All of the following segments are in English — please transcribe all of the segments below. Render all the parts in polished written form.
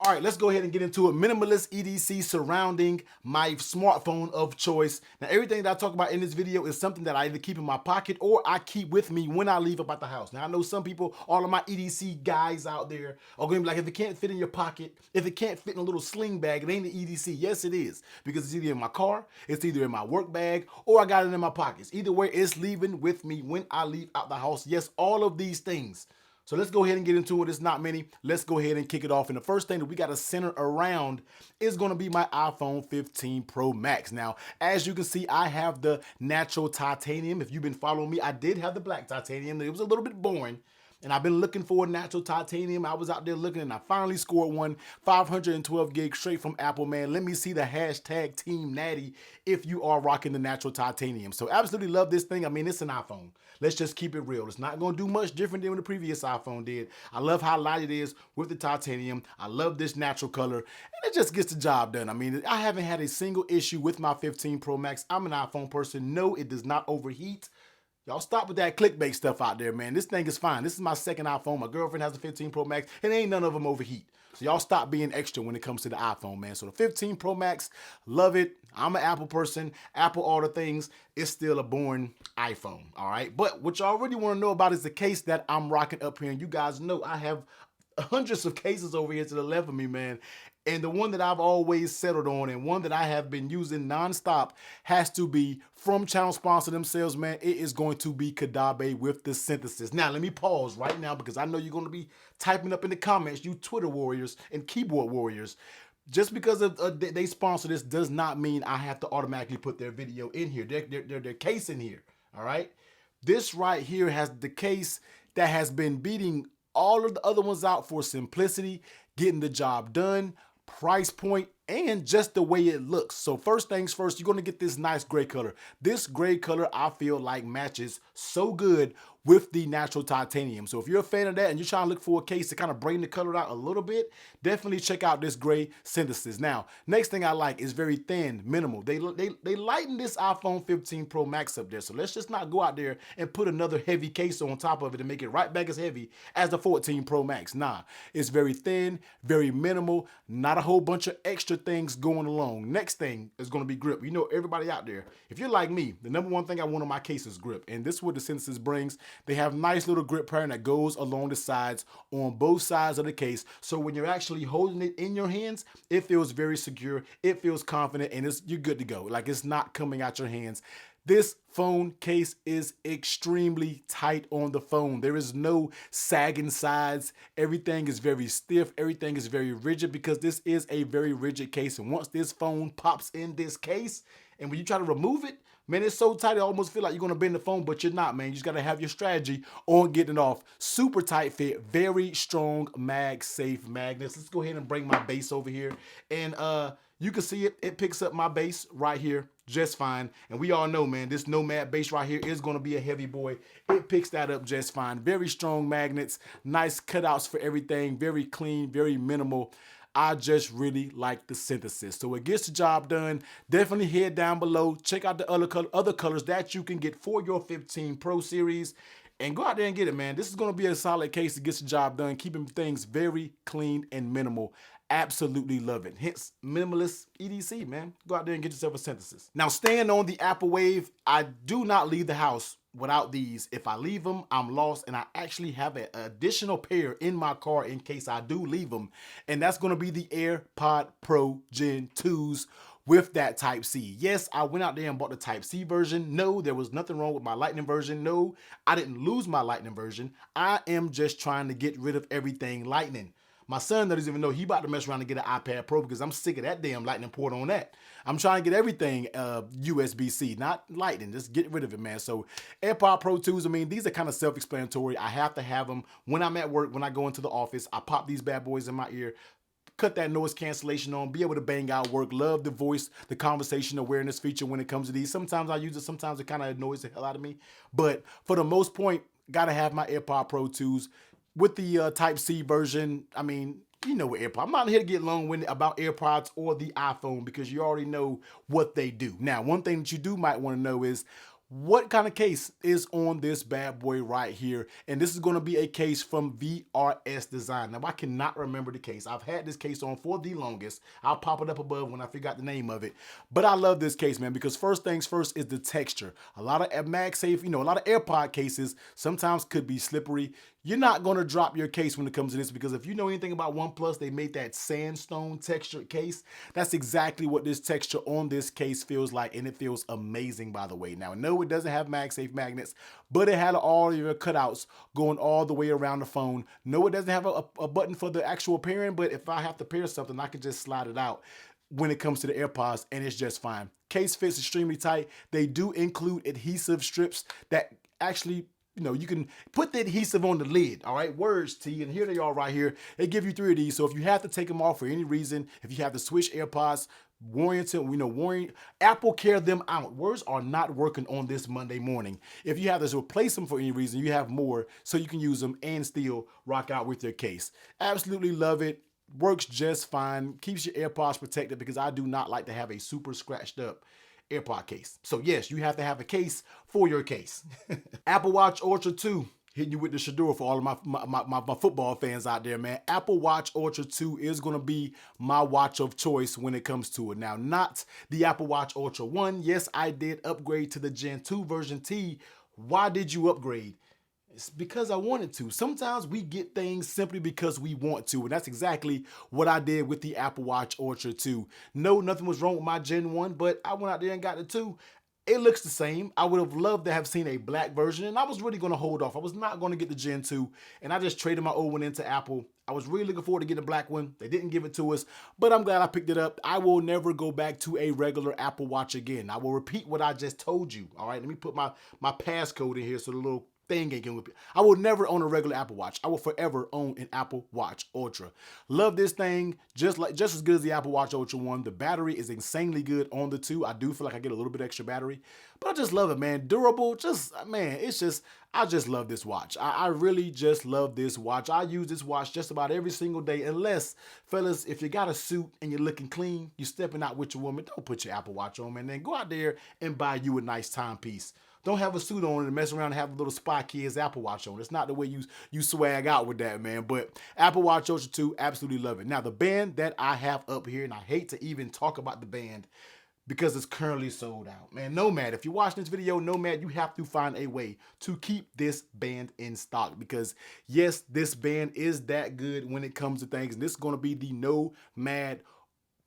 All right, let's go ahead and get into it. Minimalist EDC surrounding my smartphone of choice. Now, everything that I talk about in this video is something that I either keep in my pocket or I keep with me when I leave about the house. Now, I know some people, all of my EDC guys out there are going to be like, if it can't fit in your pocket, if it can't fit in a little sling bag, it ain't an EDC. Yes, it is, because it's either in my car, it's either in my work bag, or I got it in my pockets. Either way, it's leaving with me when I leave out the house. Yes, all of these things. So let's go ahead and get into it. It's not many. Let's go ahead and kick it off. And the first thing that we got to center around is going to be my iPhone 15 Pro Max. Now, as you can see, I have the natural titanium. If you've been following me, I did have the black titanium. It was a little bit boring. And I've been looking for a natural titanium. I was out there looking and I finally scored one, 512 gigs straight from Apple, man. Let me see the hashtag Team Natty if you are rocking the natural titanium. So absolutely love this thing. I mean, it's an iPhone. Let's just keep it real. It's not going to do much different than what the previous iPhone did. I love how light it is with the titanium. I love this natural color, and it just gets the job done. I mean, I haven't had a single issue with my 15 Pro Max. I'm an iPhone person. No, it does not overheat. Y'all stop with that clickbait stuff out there, man. This thing is fine. This is my second iPhone. My girlfriend has a 15 Pro Max, and ain't none of them overheat. So y'all stop being extra when it comes to the iPhone, man. So the 15 Pro Max, love it. I'm an Apple person. Apple all the things. It's still a boring iPhone, all right? But what y'all really want to know about is the case that I'm rocking up here. And you guys know I have hundreds of cases over here to the left of me, man. And the one that I've always settled on and one that I have been using nonstop has to be from channel sponsor themselves, man. It is going to be Caudabe with the Synthesis. Now, let me pause right now because I know you're going to be typing up in the comments, you Twitter warriors and keyboard warriors. Just because they sponsor this does not mean I have to automatically put their video in here, their case in here, all right? This right here has the case that has been beating all of the other ones out for simplicity, getting the job done, price point, and just the way it looks. So first things first, you're going to get this nice gray color. This gray color I feel like matches so good with the natural titanium. So if you're a fan of that and you're trying to look for a case to kind of bring the color out a little bit, definitely check out this gray Synthesis. Now, next thing I like is very thin, minimal. They lighten this iPhone 15 Pro Max up there. So let's just not go out there and put another heavy case on top of it and make it right back as heavy as the 14 Pro Max. Nah, it's very thin, very minimal, not a whole bunch of extra things going along. Next thing is going to be grip. You know, everybody out there, if you're like me, the number one thing I want on my case is grip. And this is what the Synthesis brings. They have nice little grip pattern that goes along the sides on both sides of the case. So when you're actually holding it in your hands, it feels very secure. It feels confident, and you're good to go. Like, it's not coming out your hands. This phone case is extremely tight on the phone. There is no sagging sides. Everything is very stiff. Everything is very rigid because this is a very rigid case. And once this phone pops in this case, and when you try to remove it, man, it's so tight, it almost feel like you're going to bend the phone, but you're not, man. You just got to have your strategy on getting it off. Super tight fit, very strong mag-safe magnets. Let's go ahead and bring my base over here. And you can see it. It picks up my base right here just fine. And we all know, man, this Nomad base right here is going to be a heavy boy. It picks that up just fine. Very strong magnets, nice cutouts for everything, very clean, very minimal. I just really like the Synthesis. So it gets the job done. Definitely head down below. Check out the other colors that you can get for your 15 Pro series. And go out there and get it, man. This is going to be a solid case that gets the job done, keeping things very clean and minimal. Absolutely love it. Hence, minimalist EDC, man. Go out there and get yourself a Synthesis. Now, staying on the Apple wave, I do not leave the house without these. If I leave them, I'm lost, and I actually have an additional pair in my car in case I do leave them, and that's going to be the AirPod Pro Gen 2s with that Type-C. Yes, I went out there and bought the Type-C version. No, there was nothing wrong with my Lightning version. No, I didn't lose my Lightning version. I am just trying to get rid of everything Lightning. My son doesn't even know he about to mess around and get an iPad Pro because I'm sick of that damn Lightning port on that. I'm trying to get everything USB-C, not Lightning. Just get rid of it, man. So AirPod Pro 2s, I mean, these are kind of self-explanatory. I have to have them when I'm at work, when I go into the office. I pop these bad boys in my ear, cut that noise cancellation on, be able to bang out work. Love the voice, the conversation awareness feature when it comes to these. Sometimes I use it, sometimes it kind of annoys the hell out of me. But for the most point, gotta have my AirPod Pro 2s. With the Type-C version, I mean, you know what AirPods. I'm not here to get long-winded about AirPods or the iPhone because you already know what they do. Now, one thing that you do might want to know is what kind of case is on this bad boy right here. And this is going to be a case from VRS Design. Now, I cannot remember the case. I've had this case on for the longest. I'll pop it up above when I figure out the name of it. But I love this case, man, because first things first is the texture. A lot of MagSafe, a lot of AirPod cases sometimes could be slippery. You're not going to drop your case when it comes to this, because if you know anything about OnePlus, they made that sandstone textured case. That's exactly what this texture on this case feels like, and it feels amazing, by the way. Now, no, it doesn't have MagSafe magnets, but it had all your cutouts going all the way around the phone. No, it doesn't have a button for the actual pairing, but if I have to pair something, I can just slide it out when it comes to the AirPods, and it's just fine. Case fits extremely tight. They do include adhesive strips that actually, you can put the adhesive on the lid, all right? Words to you, and here they are right here. They give you 3 of these, so if you have to take them off for any reason, if you have to switch AirPods, warranty, Apple care them out. Words are not working on this Monday morning. If you have to replace them for any reason, you have more, so you can use them and still rock out with your case. Absolutely love it. Works just fine. Keeps your AirPods protected, because I do not like to have a super scratched up AirPod case. So yes, you have to have a case for your case. Apple Watch Ultra 2, hitting you with the Shador for all of my football fans out there, man. Apple Watch Ultra 2 is going to be my watch of choice when it comes to it. Now, not the Apple Watch Ultra 1. Yes, I did upgrade to the Gen 2 version T. Why did you upgrade? It's because I wanted to. Sometimes we get things simply because we want to, and that's exactly what I did with the Apple Watch Ultra 2. No, nothing was wrong with my Gen 1, but I went out there and got the 2. It looks the same. I would have loved to have seen a black version, and I was really going to hold off. I was not going to get the Gen 2, and I just traded my old one into Apple. I was really looking forward to getting a black one. They didn't give it to us, but I'm glad I picked it up. I will never go back to a regular Apple Watch again. I will repeat what I just told you. All right, let me put my passcode in here so the little thing ain't gonna. I will never own a regular Apple Watch. I will forever own an Apple Watch Ultra. Love this thing, just as good as the Apple Watch Ultra 1. The battery is insanely good on the 2. I do feel like I get a little bit extra battery, but I just love it, man. Durable, I just love this watch. I really just love this watch. I use this watch just about every single day, unless, fellas, if you got a suit and you're looking clean, you're stepping out with your woman, don't put your Apple Watch on, man. Then go out there and buy you a nice timepiece. Don't have a suit on and mess around and have a little Spy Kids Apple Watch on. It's not the way you swag out with that, man. But Apple Watch Ultra 2, absolutely love it. Now, the band that I have up here, and I hate to even talk about the band because it's currently sold out. Man, Nomad, if you're watching this video, Nomad, you have to find a way to keep this band in stock, because yes, this band is that good when it comes to things. And this is going to be the Nomad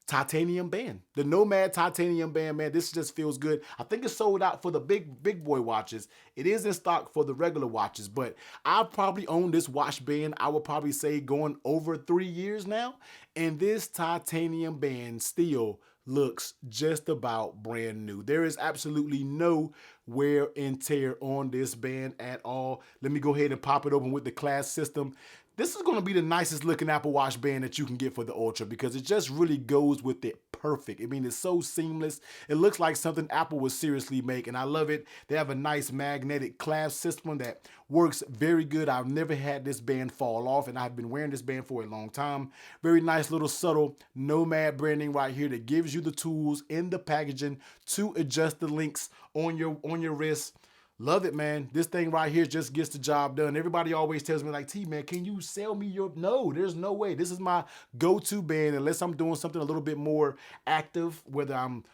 titanium band, the Nomad titanium band, man. This just feels good. I think it's sold out for the big boy watches. It is in stock for the regular watches, but I've probably owned this watch band, I would probably say, going over 3 years now, and this titanium band still looks just about brand new. There is absolutely no wear and tear on this band at all. Let me go ahead and pop it open with the class system. This is going to be the nicest looking Apple Watch band that you can get for the Ultra, because it just really goes with it perfect. I mean, it's so seamless. It looks like something Apple would seriously make, and I love it. They have a nice magnetic clasp system that works very good. I've never had this band fall off, and I've been wearing this band for a long time. Very nice little subtle Nomad branding right here that gives you the tools in the packaging to adjust the links on your wrist. Love it, man. This thing right here just gets the job done. Everybody always tells me, like, T, man, can you sell me your... No, there's no way. This is my go-to band unless I'm doing something a little bit more active, whether I'm,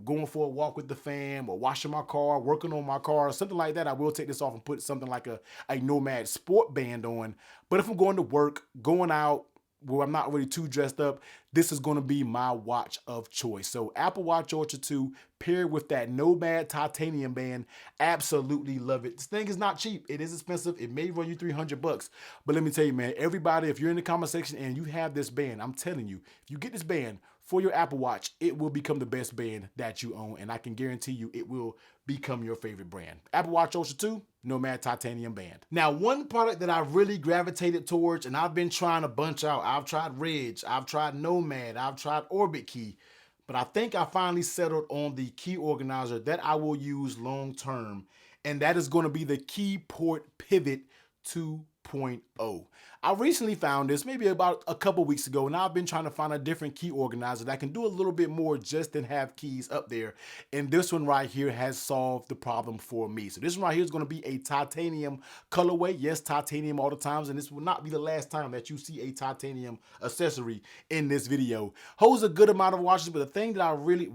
going for a walk with the fam or washing my car, working on my car, something like that. I will take this off and put something like a Nomad sport band on. But if I'm going to work, going out, where I'm not really too dressed up, this is going to be my watch of choice. So Apple Watch Ultra 2 paired with that Nomad titanium band, absolutely love it. This thing is not cheap. It is expensive. It may run you $300, but let me tell you, man, everybody, if you're in the comment section and you have this band, I'm telling you, if you get this band for your Apple Watch, it will become the best band that you own, and I can guarantee you it will become your favorite brand. Apple Watch Ultra 2, Nomad titanium band. Now, one product that I really gravitated towards, and I've been trying a bunch out. I've tried Ridge, I've tried Nomad, I've tried Orbit Key, but I think I finally settled on the key organizer that I will use long term, and that is going to be the Keyport Pivot 2 2.0. I recently found this maybe about a couple weeks ago, and I've been trying to find a different key organizer that can do a little bit more just than have keys up there. And this one right here has solved the problem for me. So this one right here is going to be a titanium colorway. Yes, titanium all the times, and this will not be the last time that you see a titanium accessory in this video. Holds a good amount of watches, but the thing that I really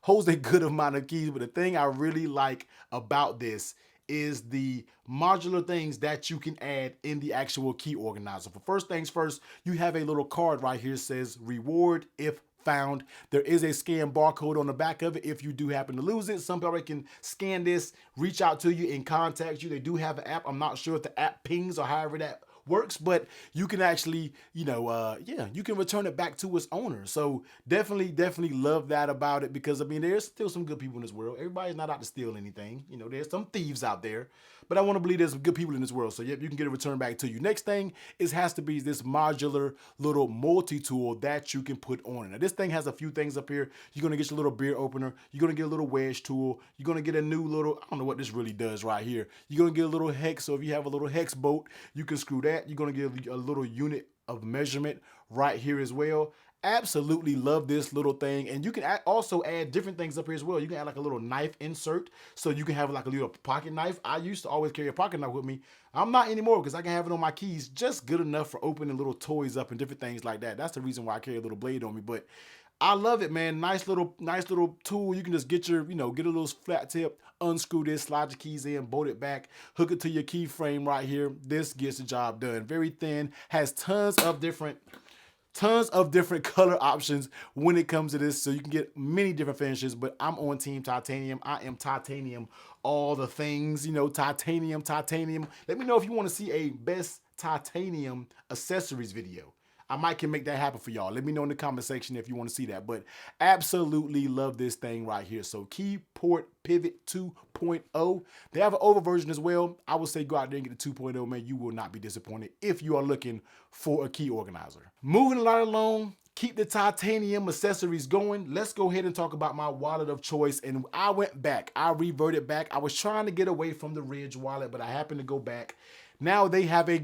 holds a good amount of keys, but the thing I really like about this is the modular things that you can add in the actual key organizer. For first things first, you have a little card right here that says reward if found. There is a scan barcode on the back of it if you do happen to lose it. Somebody can scan this, reach out to you, and contact you. They do have an app. I'm not sure if the app pings or however that works, but you can actually, you can return it back to its owner. So definitely love that about it, because I mean, there's still some good people in this world. Everybody's not out to steal anything. You know, there's some thieves out there, but I want to believe there's some good people in this world. So yep, you can get a return back to you. Next thing has to be this modular little multi-tool that you can put on it. Now this thing has a few things up here. You're going to get your little beer opener. You're going to get a little wedge tool. You're going to get a new little, I don't know what this really does right here. You're going to get a little hex. So if you have a little hex bolt, you can screw that. You're going to get a little unit of measurement right here as well. Absolutely love this little thing. And you can also add different things up here as well. You can add like a little knife insert, so you can have like a little pocket knife. I used to always carry a pocket knife with me. I'm not anymore because I can have it on my keys, just good enough for opening little toys up and different things like that. That's the reason why I carry a little blade on me. But I love it, man. Nice little tool. You can just get your, get a little flat tip, unscrew this, slide your keys in, bolt it back, hook it to your key frame right here. This gets the job done. Very thin, has tons of different color options when it comes to this, so you can get many different finishes, but I'm on team titanium. I am titanium all the things, titanium. Let me know if you want to see a best titanium accessories video. I might can make that happen for y'all. Let me know in the comment section if you want to see that. But absolutely love this thing right here. So Keyport Pivot 2.0. They have an over version as well. I would say go out there and get the 2.0, man. You will not be disappointed if you are looking for a key organizer. Moving right along, keep the titanium accessories going. Let's go ahead and talk about my wallet of choice. And I went back. I reverted back. I was trying to get away from the Ridge wallet, but I happened to go back. Now they have a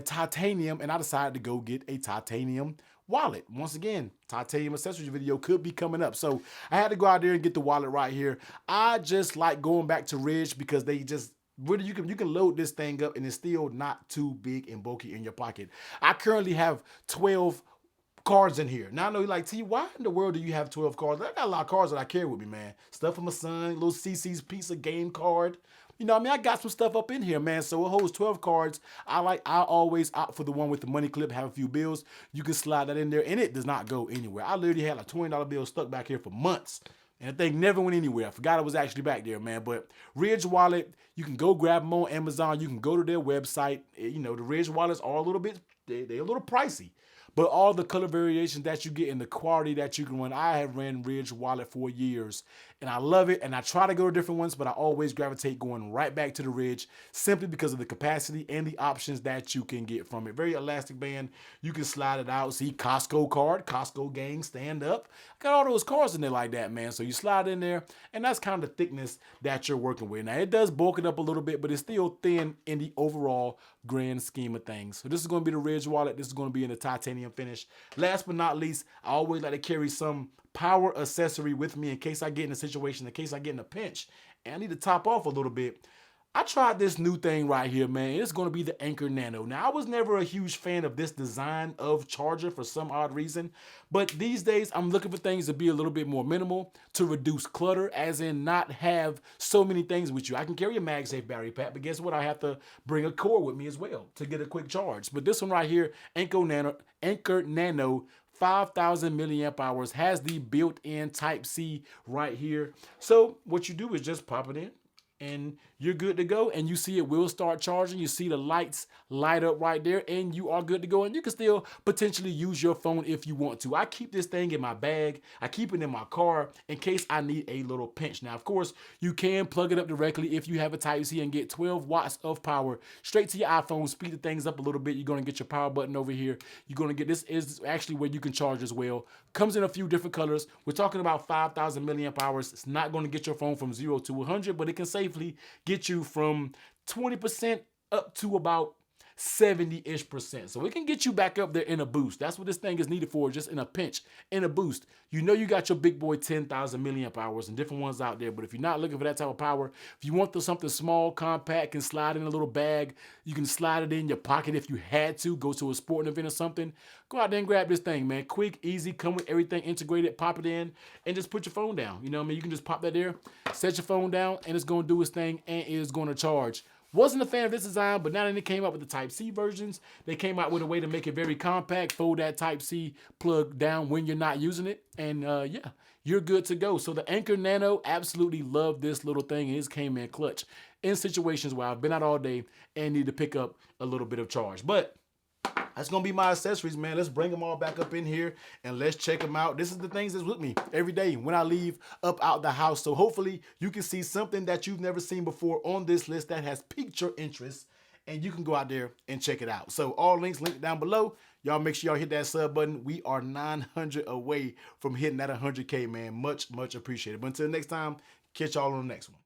titanium, and I decided to go get a titanium wallet. Once again, titanium accessories video could be coming up. So I had to go out there and get the wallet right here. I just like going back to Ridge because they just really, you can load this thing up and it's still not too big and bulky in your pocket. I currently have 12 cards in here. Now I know you're like, T, why in the world do you have 12 cards? I got a lot of cards that I carry with me, man. Stuff for my son, little CC's pizza game card. I got some stuff up in here, man. So it holds 12 cards. I always opt for the one with the money clip, have a few bills. You can slide that in there and it does not go anywhere. I literally had a $20 bill stuck back here for months. And the thing never went anywhere. I forgot it was actually back there, man. But Ridge Wallet, you can go grab them on Amazon. You can go to their website. The Ridge Wallets are a little bit, they're a little pricey. But all the color variations that you get and the quality that you can run, I have ran Ridge Wallet for years and I love it. And I try to go to different ones, but I always gravitate going right back to the Ridge simply because of the capacity and the options that you can get from it. Very elastic band. You can slide it out. See, Costco card, Costco gang, stand up. Got all those cards in there like that, man. So you slide in there and that's kind of the thickness that you're working with. Now it does bulk it up a little bit, but it's still thin in the overall grand scheme of things. So this is going to be the Ridge Wallet. This is going to be in the titanium finish. Last but not least, I always like to carry some power accessory with me in case I get in a situation, in case I get in a pinch and I need to top off a little bit. I tried this new thing right here, man. It's going to be the Anker Nano. Now, I was never a huge fan of this design of charger for some odd reason, but these days I'm looking for things to be a little bit more minimal, to reduce clutter, as in not have so many things with you. I can carry a MagSafe battery pack, but guess what? I have to bring a cord with me as well to get a quick charge. But this one right here, Anker Nano 5,000 milliamp hours, has the built-in Type-C right here. So what you do is just pop it in and you're good to go, and you see it will start charging. You see the lights light up right there and you are good to go, and you can still potentially use your phone if you want to. I keep this thing in my bag. I keep it in my car in case I need a little pinch. Now, of course, you can plug it up directly if you have a Type-C and get 12 watts of power straight to your iPhone. Speed the things up a little bit. You're going to get your power button over here. You're going to get, this is actually where you can charge as well. Comes in a few different colors. We're talking about 5,000 milliamp hours. It's not going to get your phone from 0 to 100, but it can safely get you from 20% up to about 70-ish%. So it can get you back up there in a boost. That's what this thing is needed for, just in a pinch, in a boost. You know you got your big boy 10,000 milliamp hours and different ones out there, but if you're not looking for that type of power, if you want something small, compact, can slide in a little bag, you can slide it in your pocket if you had to, go to a sporting event or something, go out there and grab this thing, man. Quick, easy, come with everything integrated, pop it in, and just put your phone down. You know what I mean? You can just pop that there, set your phone down, and it's going to do its thing, and it is going to charge. Wasn't a fan of this design, but now that they came out with the Type-C versions, they came out with a way to make it very compact, fold that Type-C plug down when you're not using it, and yeah, you're good to go. So the Anker Nano, absolutely love this little thing, and it came in clutch in situations where I've been out all day and need to pick up a little bit of charge. But that's gonna be my accessories, man. Let's bring them all back up in here and let's check them out. This is the things that's with me every day when I leave up out the house. So hopefully you can see something that you've never seen before on this list that has piqued your interest, and you can go out there and check it out. So all links linked down below. Y'all make sure y'all hit that sub button. We are 900 away from hitting that 100K, man. Much, much appreciated. But until next time, catch y'all on the next one.